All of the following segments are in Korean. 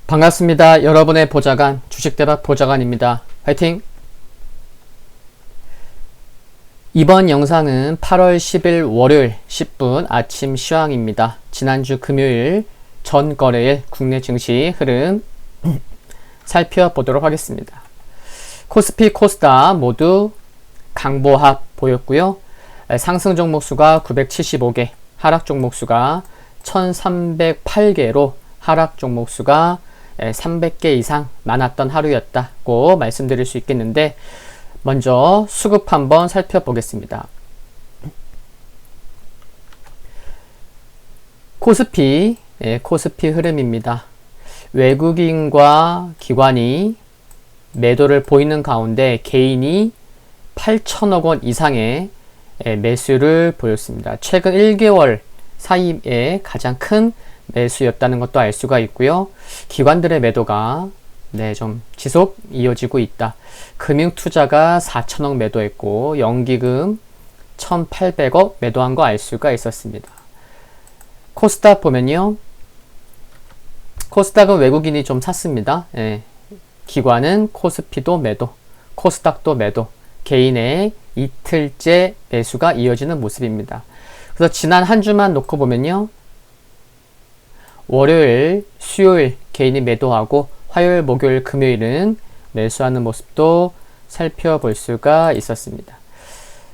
반갑습니다. 여러분의 보좌관, 주식대박 보좌관입니다. 화이팅! 이번 영상은 8월 10일 월요일 10분 아침 시황입니다. 지난주 금요일 전 거래일 국내 증시 흐름 살펴보도록 하겠습니다. 코스피, 코스닥 모두 강보합 보였고요. 상승 종목 수가 975개, 하락 종목 수가 1308개로 하락 종목 수가 300개 이상 많았던 하루였다고 말씀드릴 수 있겠는데, 먼저 수급 한번 살펴보겠습니다. 코스피, 코스피 흐름입니다. 외국인과 기관이 매도를 보이는 가운데 개인이 8천억 원 이상의 매수를 보였습니다. 최근 1개월 사이에 가장 큰 매수였다는 것도 알 수가 있고요. 기관들의 매도가 좀 지속 이어지고 있다. 금융투자가 4천억 매도했고 연기금 1,800억 매도한 거 알 수가 있었습니다. 코스닥 보면요. 코스닥은 외국인이 좀 샀습니다. 기관은 코스피도 매도, 코스닥도 매도, 개인의 이틀째 매수가 이어지는 모습입니다. 그래서 지난 한 주만 놓고 보면요. 월요일, 수요일 개인이 매도하고 화요일, 목요일, 금요일은 매수하는 모습도 살펴볼 수가 있었습니다.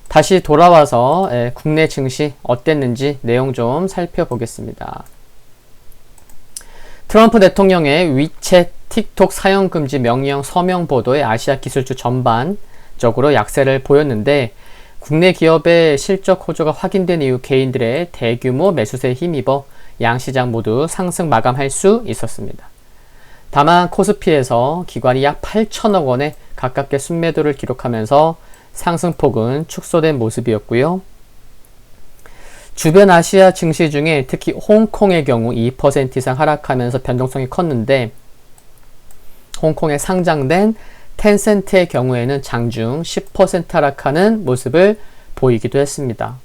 다시 돌아와서 국내 증시 어땠는지 내용 좀 살펴보겠습니다. 트럼프 대통령의 위챗, 틱톡 사용 금지 명령 서명 보도에 아시아 기술주 전반적으로 약세를 보였는데, 국내 기업의 실적 호조가 확인된 이후 개인들의 대규모 매수세에 힘입어 양시장 모두 상승 마감할 수 있었습니다. 다만 코스피에서 기관이 약 8천억 원에 가깝게 순매도를 기록하면서 상승폭은 축소된 모습이었고요. 주변 아시아 증시 중에 특히 홍콩의 경우 2% 이상 하락하면서 변동성이 컸는데, 홍콩에 상장된 텐센트의 경우에는 장중 10% 하락하는 모습을 보이기도 했습니다.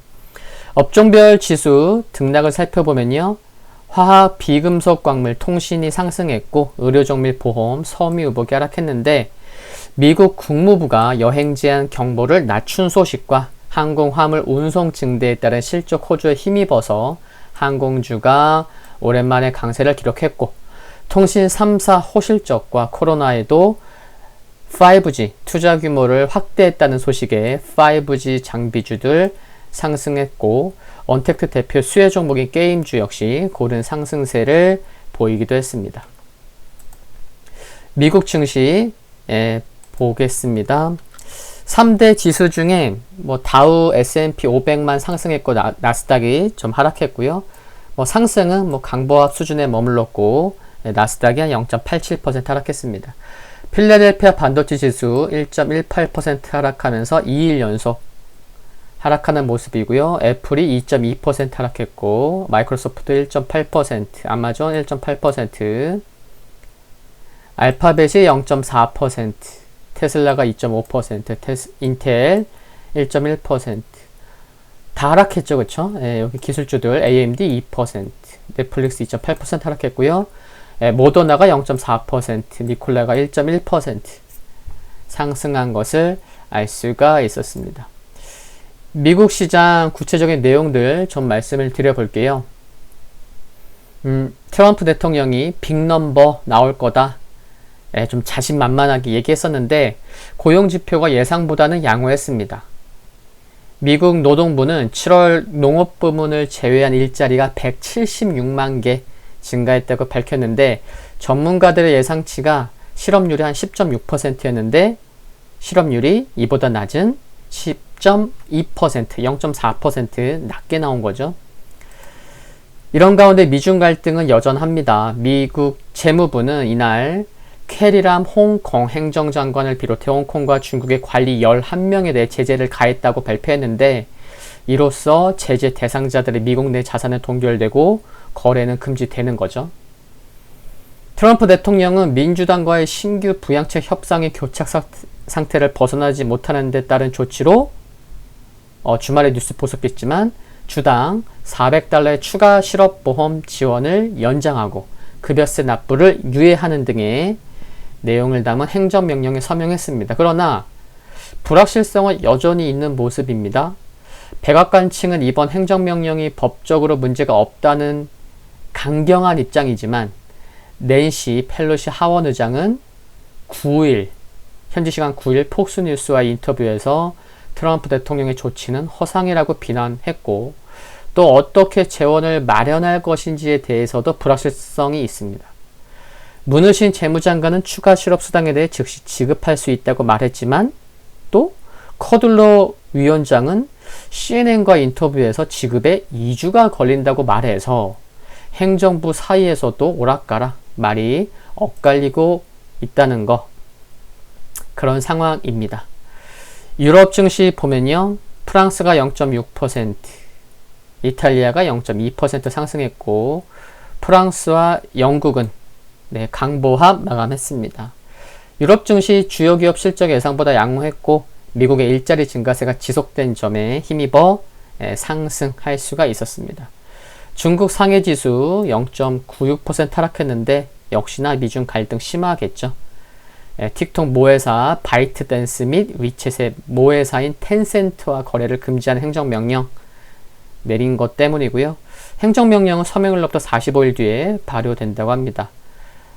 업종별 지수 등락을 살펴보면요. 화학, 비금속, 광물, 통신이 상승했고 의료정밀, 보험, 섬유, 의복이 하락했는데, 미국 국무부가 여행 제한 경보를 낮춘 소식과 항공, 화물, 운송 증대에 따른 실적 호조에 힘입어서 항공주가 오랜만에 강세를 기록했고, 통신 3사 호실적과 코로나에도 5G 투자 규모를 확대했다는 소식에 5G 장비주들 상승했고, 언택트 대표 수혜 종목인 게임주 역시 고른 상승세를 보이기도 했습니다. 미국 증시 보겠습니다. 3대 지수 중에 다우, S&P 500만 상승했고 나스닥이 좀 하락했고요. 상승은 강보합 수준에 머물렀고 나스닥이 한 0.87% 하락했습니다. 필라델피아 반도체 지수 1.18% 하락하면서 2일 연속 하락하는 모습이고요. 애플이 2.2% 하락했고, 마이크로소프트 1.8%, 아마존 1.8%, 알파벳이 0.4%, 테슬라가 2.5%, 인텔 1.1%. 다 하락했죠, 그쵸? 여기 기술주들 AMD 2%, 넷플릭스 2.8% 하락했고요. 모더나가 0.4%, 니콜라가 1.1% 상승한 것을 알 수가 있었습니다. 미국 시장 구체적인 내용들 좀 말씀을 드려볼게요. 트럼프 대통령이 빅넘버 나올 거다. 좀 자신만만하게 얘기했었는데 고용지표가 예상보다는 양호했습니다. 미국 노동부는 7월 농업 부문을 제외한 일자리가 176만 개 증가했다고 밝혔는데, 전문가들의 예상치가 실업률이 한 10.6%였는데 실업률이 이보다 낮은 10.2%, 0.4% 낮게 나온 거죠. 이런 가운데 미중 갈등은 여전합니다. 미국 재무부는 이날 캐리람 홍콩 행정장관을 비롯해 홍콩과 중국의 관리 11명에 대해 제재를 가했다고 발표했는데, 이로써 제재 대상자들의 미국 내 자산은 동결되고 거래는 금지되는 거죠. 트럼프 대통령은 민주당과의 신규 부양책 협상의 교착 상태를 벗어나지 못하는 데 따른 조치로 주말에 뉴스 보셨겠지만 주당 $400의 추가 실업보험 지원을 연장하고 급여세 납부를 유예하는 등의 내용을 담은 행정명령에 서명했습니다. 그러나 불확실성은 여전히 있는 모습입니다. 백악관 층은 이번 행정명령이 법적으로 문제가 없다는 강경한 입장이지만 낸시 펠로시 하원의장은 9일, 현지 시간 9일 폭스뉴스와의 인터뷰에서 트럼프 대통령의 조치는 허상이라고 비난했고 또 어떻게 재원을 마련할 것인지에 대해서도 불확실성이 있습니다. 문우신 재무장관은 추가 실업수당에 대해 즉시 지급할 수 있다고 말했지만 또 커둘러 위원장은 CNN과 인터뷰에서 지급에 2주가 걸린다고 말해서 행정부 사이에서도 오락가락 말이 엇갈리고 있다는 거, 그런 상황입니다. 유럽 증시 보면요, 프랑스가 0.6%, 이탈리아가 0.2% 상승했고 프랑스와 영국은 강보합 마감했습니다. 유럽 증시 주요 기업 실적 예상보다 양호했고 미국의 일자리 증가세가 지속된 점에 힘입어 상승할 수가 있었습니다. 중국 상해지수 0.96% 하락했는데 역시나 미중 갈등 심하겠죠. 틱톡 모회사 바이트댄스 및 위챗의 모회사인 텐센트와 거래를 금지하는 행정명령 내린 것 때문이고요. 행정명령은 서명일로부터 45일 뒤에 발효된다고 합니다.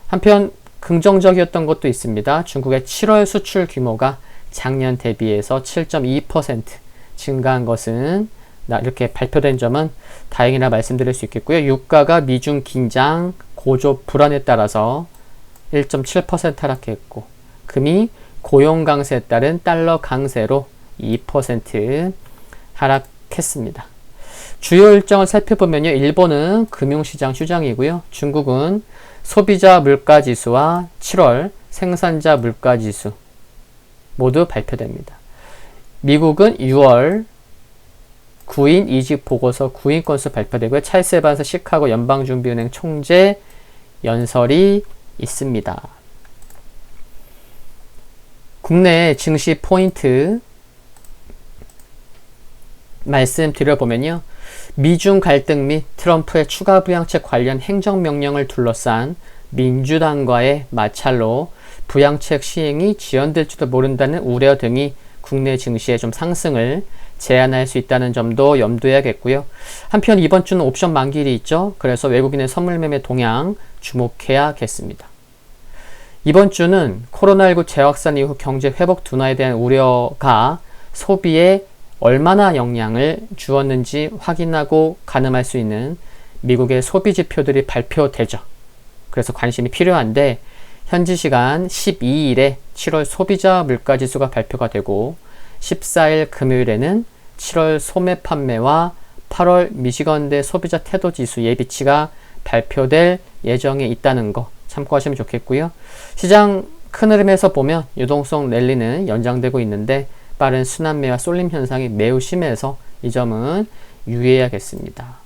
한편 긍정적이었던 것도 있습니다. 중국의 7월 수출 규모가 작년 대비해서 7.2% 증가한 것은 이렇게 발표된 점은 다행이라 말씀드릴 수 있겠고요. 유가가 미중 긴장, 고조 불안에 따라서 1.7% 하락했고 금이 고용 강세에 따른 달러 강세로 2% 하락했습니다. 주요 일정을 살펴보면요. 일본은 금융시장 휴장이고요. 중국은 소비자 물가지수와 7월 생산자 물가지수 모두 발표됩니다. 미국은 6월 구인 이직 보고서 구인 건수 발표되고요. 찰스 에반스 시카고 연방준비은행 총재 연설이 있습니다. 국내 증시 포인트 말씀드려보면요. 미중 갈등 및 트럼프의 추가 부양책 관련 행정명령을 둘러싼 민주당과의 마찰로 부양책 시행이 지연될지도 모른다는 우려 등이 국내 증시의 좀 상승을 제한할 수 있다는 점도 염두해야겠고요. 한편 이번 주는 옵션 만기일이 있죠. 그래서 외국인의 선물 매매 동향 주목해야겠습니다. 이번 주는 코로나19 재확산 이후 경제 회복 둔화에 대한 우려가 소비에 얼마나 영향을 주었는지 확인하고 가늠할 수 있는 미국의 소비 지표들이 발표되죠. 그래서 관심이 필요한데 현지 시간 12일에 7월 소비자 물가지수가 발표가 되고 14일 금요일에는 7월 소매 판매와 8월 미시건대 소비자 태도지수 예비치가 발표될 예정에 있다는 거 참고하시면 좋겠고요. 시장 큰 흐름에서 보면 유동성 랠리는 연장되고 있는데 빠른 순환매와 쏠림 현상이 매우 심해서 이 점은 유의해야겠습니다.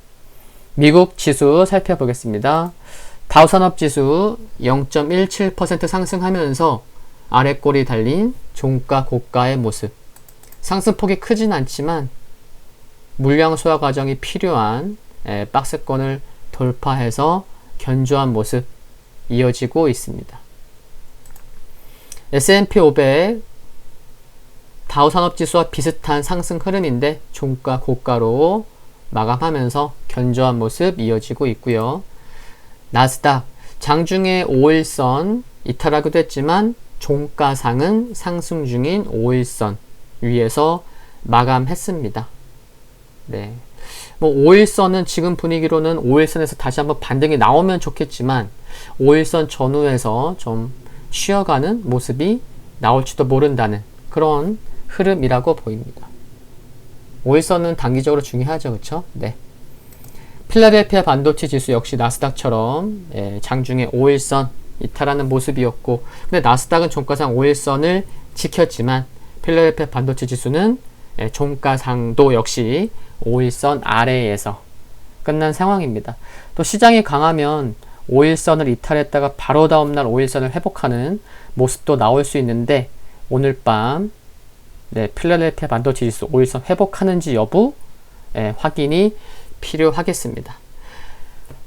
미국 지수 살펴보겠습니다. 다우산업지수 0.17% 상승하면서 아래꼬리 달린 종가 고가의 모습. 상승폭이 크진 않지만 물량 소화 과정이 필요한 박스권을 돌파해서 견조한 모습 이어지고 있습니다. S&P 500 다우산업지수와 비슷한 상승 흐름인데 종가 고가로 마감하면서 견조한 모습 이어지고 있고요. 나스닥 장중에 5일선 이탈하기도 했지만 종가상은 상승 중인 5일선 위에서 마감했습니다. 네. 5일선은 지금 분위기로는 5일선에서 다시 한번 반등이 나오면 좋겠지만 5일선 전후에서 좀 쉬어가는 모습이 나올지도 모른다는 그런 흐름이라고 보입니다. 5일선은 단기적으로 중요하죠. 그렇죠? 네. 필라델피아 반도체 지수 역시 나스닥처럼 장중에 5일선 이탈하는 모습이었고 근데 나스닥은 종가상 5일선을 지켰지만 필라델피아 반도체 지수는 종가상도 역시 5일선 아래에서 끝난 상황입니다. 또 시장이 강하면 5일선을 이탈했다가 바로 다음날 5일선을 회복하는 모습도 나올 수 있는데 오늘 밤 필라델피아 반도체 지수 5일선 회복하는지 여부 확인이 필요하겠습니다.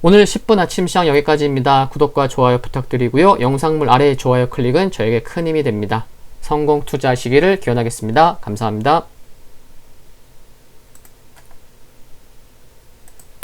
오늘 10분 아침 시황 여기까지입니다. 구독과 좋아요 부탁드리고요. 영상물 아래 좋아요 클릭은 저에게 큰 힘이 됩니다. 성공 투자하시기를 기원하겠습니다. 감사합니다.